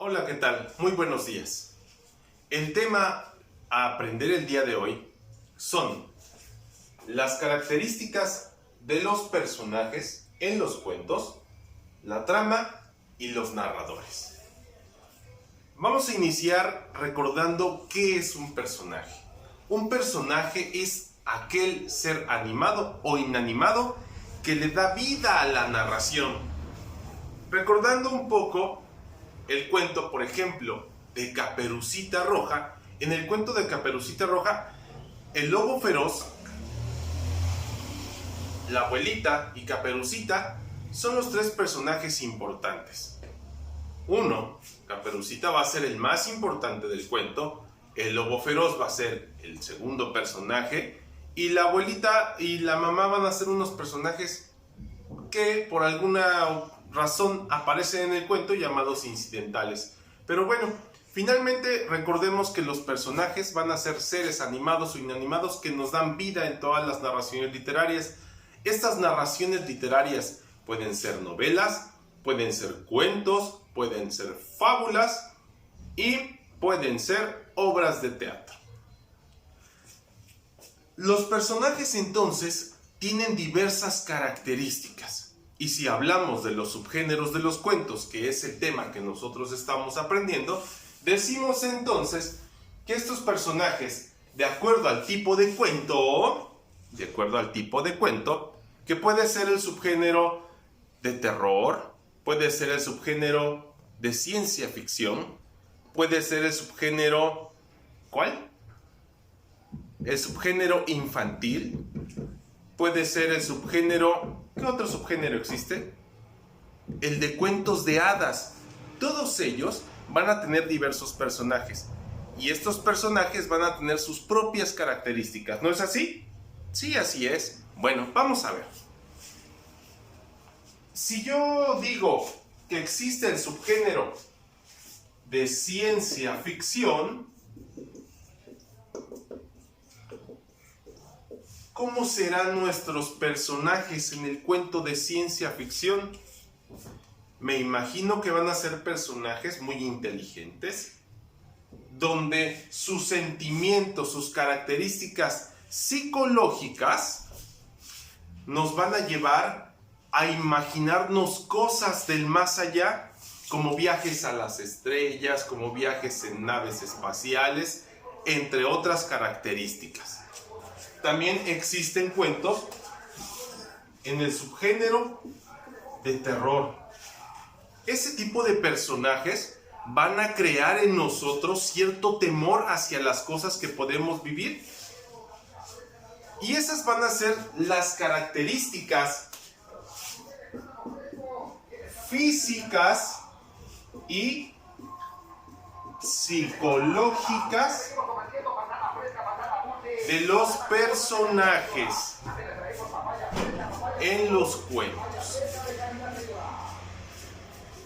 Hola, ¿qué tal? Muy buenos días. El tema a aprender el día de hoy son las características de los personajes en los cuentos, la trama y los narradores. Vamos a iniciar recordando qué es un personaje. Un personaje es aquel ser animado o inanimado que le da vida a la narración. Recordando un poco el cuento, por ejemplo, de Caperucita Roja. En el cuento de Caperucita Roja, el lobo feroz, la abuelita y Caperucita son los tres personajes importantes. Uno, Caperucita va a ser el más importante del cuento, el lobo feroz va a ser el segundo personaje y la abuelita y la mamá van a ser unos personajes que por alguna razón aparecen en el cuento llamados incidentales. Pero bueno, finalmente recordemos que los personajes van a ser seres animados o inanimados que nos dan vida en todas las narraciones literarias. Estas narraciones literarias pueden ser novelas, pueden ser cuentos, pueden ser fábulas y pueden ser obras de teatro. Los personajes entonces tienen diversas características. Y si hablamos de los subgéneros de los cuentos, que es el tema que nosotros estamos aprendiendo, decimos entonces que estos personajes, de acuerdo al tipo de cuento, que puede ser el subgénero de terror, puede ser el subgénero de ciencia ficción, puede ser el subgénero, ¿cuál? El subgénero infantil, puede ser el subgénero, ¿qué otro subgénero existe? El de cuentos de hadas. Todos ellos van a tener diversos personajes y estos personajes van a tener sus propias características, ¿no es así? Sí, así es. Bueno, vamos a ver. Si yo digo que existe el subgénero de ciencia ficción, ¿cómo serán nuestros personajes en el cuento de ciencia ficción? Me imagino que van a ser personajes muy inteligentes, donde sus sentimientos, sus características psicológicas nos van a llevar a imaginarnos cosas del más allá, como viajes a las estrellas, como viajes en naves espaciales, entre otras características. También existen cuentos en el subgénero de terror. Ese tipo de personajes van a crear en nosotros cierto temor hacia las cosas que podemos vivir. Y esas van a ser las características físicas y psicológicas de los personajes en los cuentos.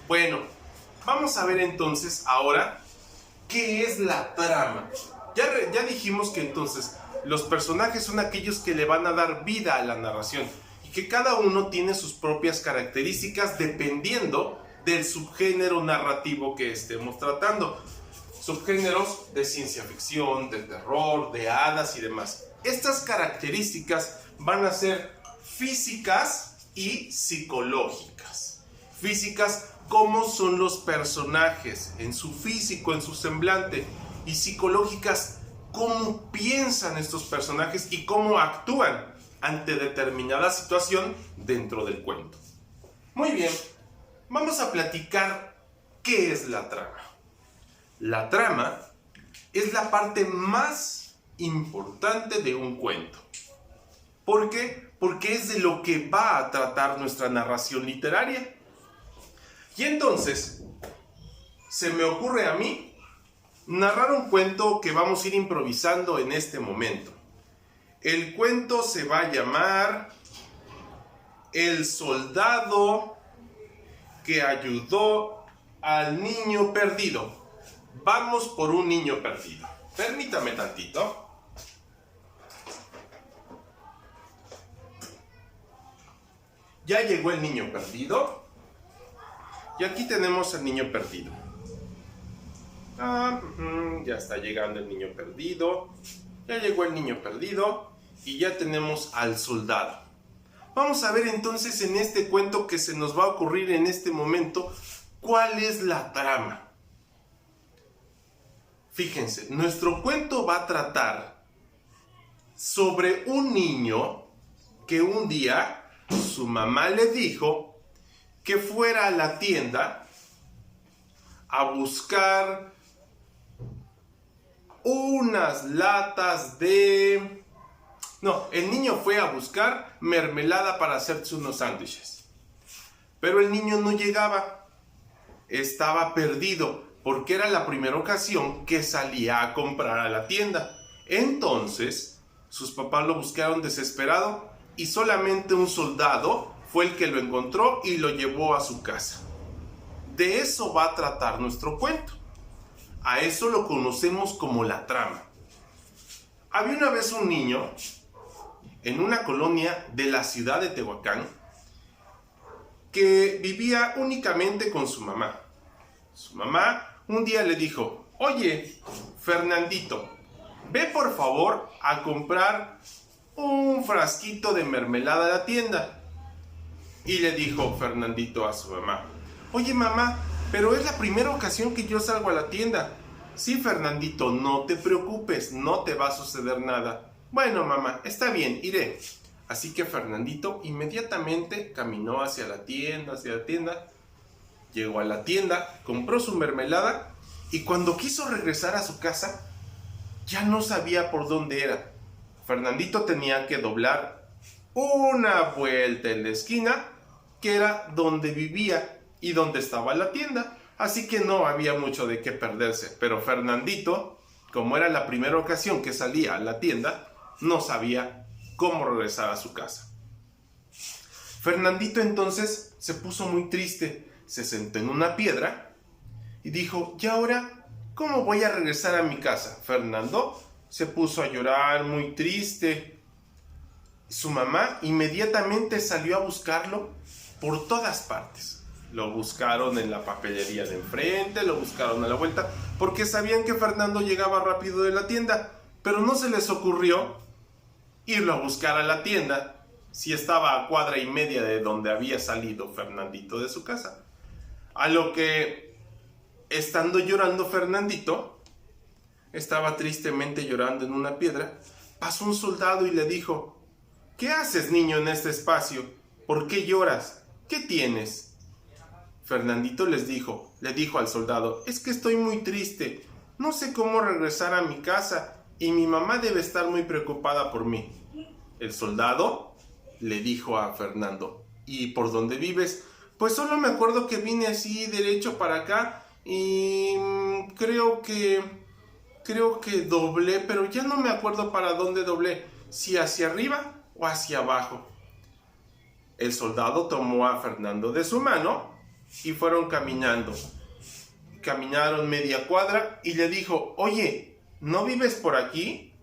Bueno, vamos a ver entonces ahora qué es la trama. Ya dijimos que entonces los personajes son aquellos que le van a dar vida a la narración y que cada uno tiene sus propias características dependiendo del subgénero narrativo que estemos tratando. Subgéneros de ciencia ficción, de terror, de hadas y demás. Estas características van a ser físicas y psicológicas. Físicas, cómo son los personajes en su físico, en su semblante. Y psicológicas, cómo piensan estos personajes y cómo actúan ante determinada situación dentro del cuento. Muy bien, vamos a platicar qué es la trama. La trama es la parte más importante de un cuento. ¿Por qué? Porque es de lo que va a tratar nuestra narración literaria. Y entonces, se me ocurre a mí narrar un cuento que vamos a ir improvisando en este momento. El cuento se va a llamar El soldado que ayudó al niño perdido. Vamos por un niño perdido. Permítame tantito. Ya llegó el niño perdido. Y aquí tenemos al niño perdido. Ya está llegando el niño perdido. Ya llegó el niño perdido y ya tenemos al soldado. Vamos a ver entonces en este cuento que se nos va a ocurrir en este momento cuál es la trama. Fíjense, nuestro cuento va a tratar sobre un niño que un día su mamá le dijo que fuera a la tienda a buscar unas latas de... No, el niño fue a buscar mermelada para hacerse unos sándwiches. Pero el niño no llegaba. Estaba perdido porque era la primera ocasión que salía a comprar a la tienda. Entonces, sus papás lo buscaron desesperado y solamente un soldado fue el que lo encontró y lo llevó a su casa. De eso va a tratar nuestro cuento. A eso lo conocemos como la trama. Había una vez un niño en una colonia de la ciudad de Tehuacán que vivía únicamente con su mamá. Su mamá un día le dijo: oye, Fernandito, ve por favor a comprar un frasquito de mermelada a la tienda. Y le dijo Fernandito a su mamá: oye mamá, pero es la primera ocasión que yo salgo a la tienda. Sí, Fernandito, no te preocupes, no te va a suceder nada. Bueno, mamá, está bien, iré. Así que Fernandito inmediatamente caminó hacia la tienda. Llegó a la tienda, compró su mermelada y cuando quiso regresar a su casa, ya no sabía por dónde era. Fernandito tenía que doblar una vuelta en la esquina, que era donde vivía y donde estaba la tienda. Así que no había mucho de qué perderse. Pero Fernandito, como era la primera ocasión que salía a la tienda, no sabía cómo regresar a su casa. Fernandito entonces se puso muy triste, se sentó en una piedra y dijo: ¿y ahora cómo voy a regresar a mi casa? Fernando se puso a llorar muy triste. Su mamá inmediatamente salió a buscarlo por todas partes. Lo buscaron en la papelería de enfrente, lo buscaron a la vuelta, porque sabían que Fernando llegaba rápido de la tienda, pero no se les ocurrió irlo a buscar a la tienda si estaba a cuadra y media de donde había salido Fernandito de su casa. A lo que, estando llorando Fernandito, estaba tristemente llorando en una piedra, pasó un soldado y le dijo: ¿qué haces, niño, en este espacio? ¿Por qué lloras? ¿Qué tienes? Fernandito le dijo al soldado: es que estoy muy triste, no sé cómo regresar a mi casa y mi mamá debe estar muy preocupada por mí. El soldado le dijo a Fernando: ¿y por dónde vives? Pues solo me acuerdo que vine así derecho para acá y creo que doblé, pero ya no me acuerdo para dónde doblé, si hacia arriba o hacia abajo. El soldado tomó a Fernando de su mano y fueron caminando. Caminaron media cuadra y le dijo: oye, ¿no vives por aquí?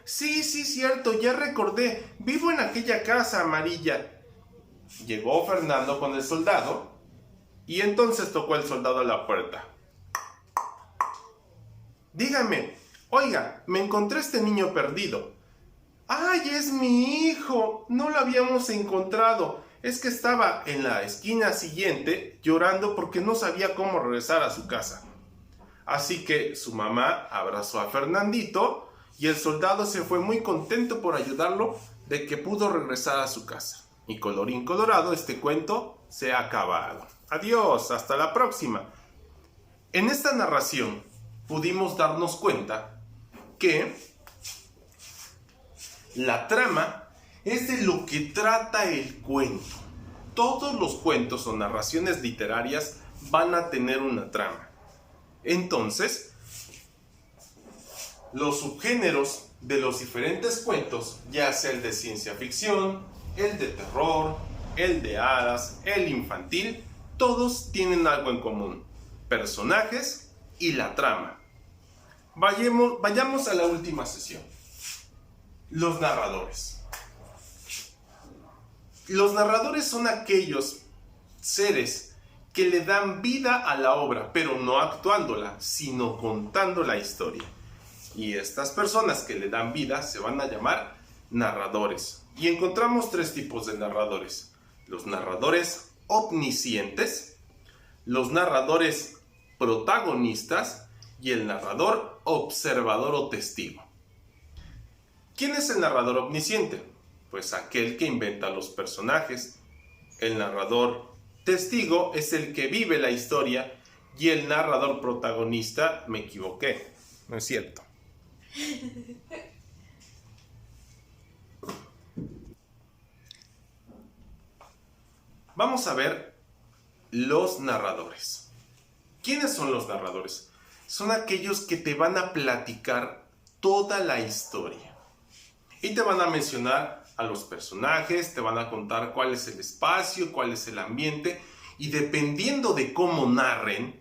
Sí, cierto, ya recordé, vivo en aquella casa amarilla. Llegó Fernando con el soldado y entonces tocó el soldado a la puerta. Dígame, oiga, me encontré este niño perdido. ¡Ay, es mi hijo! No lo habíamos encontrado. Es que estaba en la esquina siguiente llorando porque no sabía cómo regresar a su casa. Así que su mamá abrazó a Fernandito y el soldado se fue muy contento por ayudarlo de que pudo regresar a su casa. Y colorín colorado, este cuento se ha acabado. Adiós, hasta la próxima. En esta narración pudimos darnos cuenta que la trama es de lo que trata el cuento. Todos los cuentos o narraciones literarias van a tener una trama. Entonces, los subgéneros de los diferentes cuentos, ya sea el de ciencia ficción, el de terror, el de hadas, el infantil, todos tienen algo en común: personajes y la trama. Vayamos a la última sesión. Los narradores. Los narradores son aquellos seres que le dan vida a la obra, pero no actuándola, sino contando la historia. Y estas personas que le dan vida se van a llamar narradores. Y encontramos tres tipos de narradores: los narradores omniscientes, los narradores protagonistas y el narrador observador o testigo. ¿Quién es el narrador omnisciente? Pues aquel que inventa los personajes. El narrador testigo es el que vive la historia y el narrador protagonista, me equivoqué, no es cierto. Vamos a ver los narradores. ¿Quiénes son los narradores? Son aquellos que te van a platicar toda la historia y te van a mencionar a los personajes, te van a contar cuál es el espacio, cuál es el ambiente, y dependiendo de cómo narren,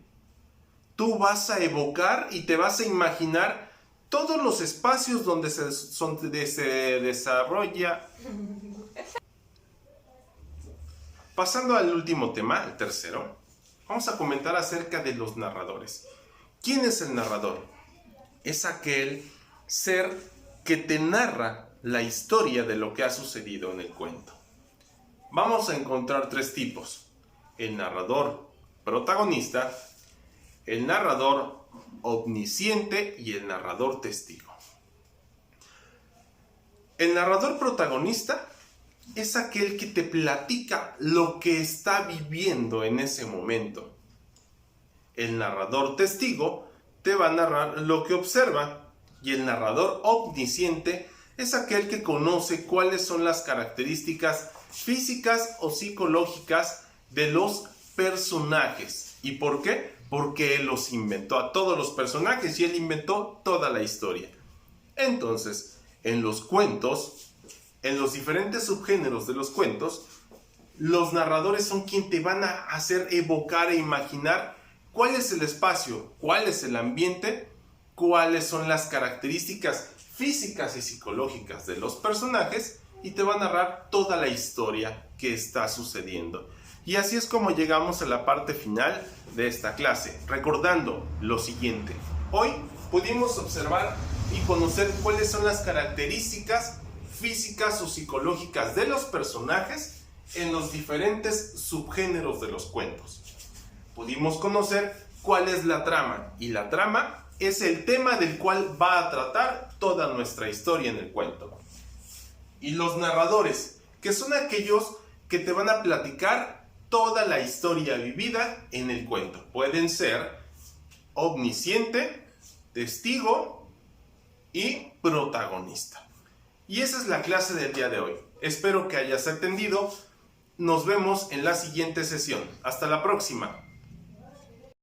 tú vas a evocar y te vas a imaginar todos los espacios donde se desarrolla. Pasando al último tema, el tercero, vamos a comentar acerca de los narradores. ¿Quién es el narrador? Es aquel ser que te narra la historia de lo que ha sucedido en el cuento. Vamos a encontrar tres tipos: el narrador protagonista, el narrador omnisciente y el narrador testigo. El narrador protagonista es aquel que te platica lo que está viviendo en ese momento. El narrador testigo te va a narrar lo que observa, y el narrador omnisciente es aquel que conoce cuáles son las características físicas o psicológicas de los personajes. ¿Y por qué? Porque él los inventó a todos los personajes y él inventó toda la historia. Entonces, en los cuentos, en los diferentes subgéneros de los cuentos, los narradores son quien te van a hacer evocar e imaginar cuál es el espacio, cuál es el ambiente, cuáles son las características físicas y psicológicas de los personajes, y te va a narrar toda la historia que está sucediendo. Y así es como llegamos a la parte final de esta clase, recordando lo siguiente. Hoy pudimos observar y conocer cuáles son las características físicas o psicológicas de los personajes en los diferentes subgéneros de los cuentos. Pudimos conocer cuál es la trama, y la trama es el tema del cual va a tratar toda nuestra historia en el cuento. Y los narradores, que son aquellos que te van a platicar toda la historia vivida en el cuento. Pueden ser omnisciente, testigo y protagonista. Y esa es la clase del día de hoy. Espero que hayas entendido. Nos vemos en la siguiente sesión. Hasta la próxima.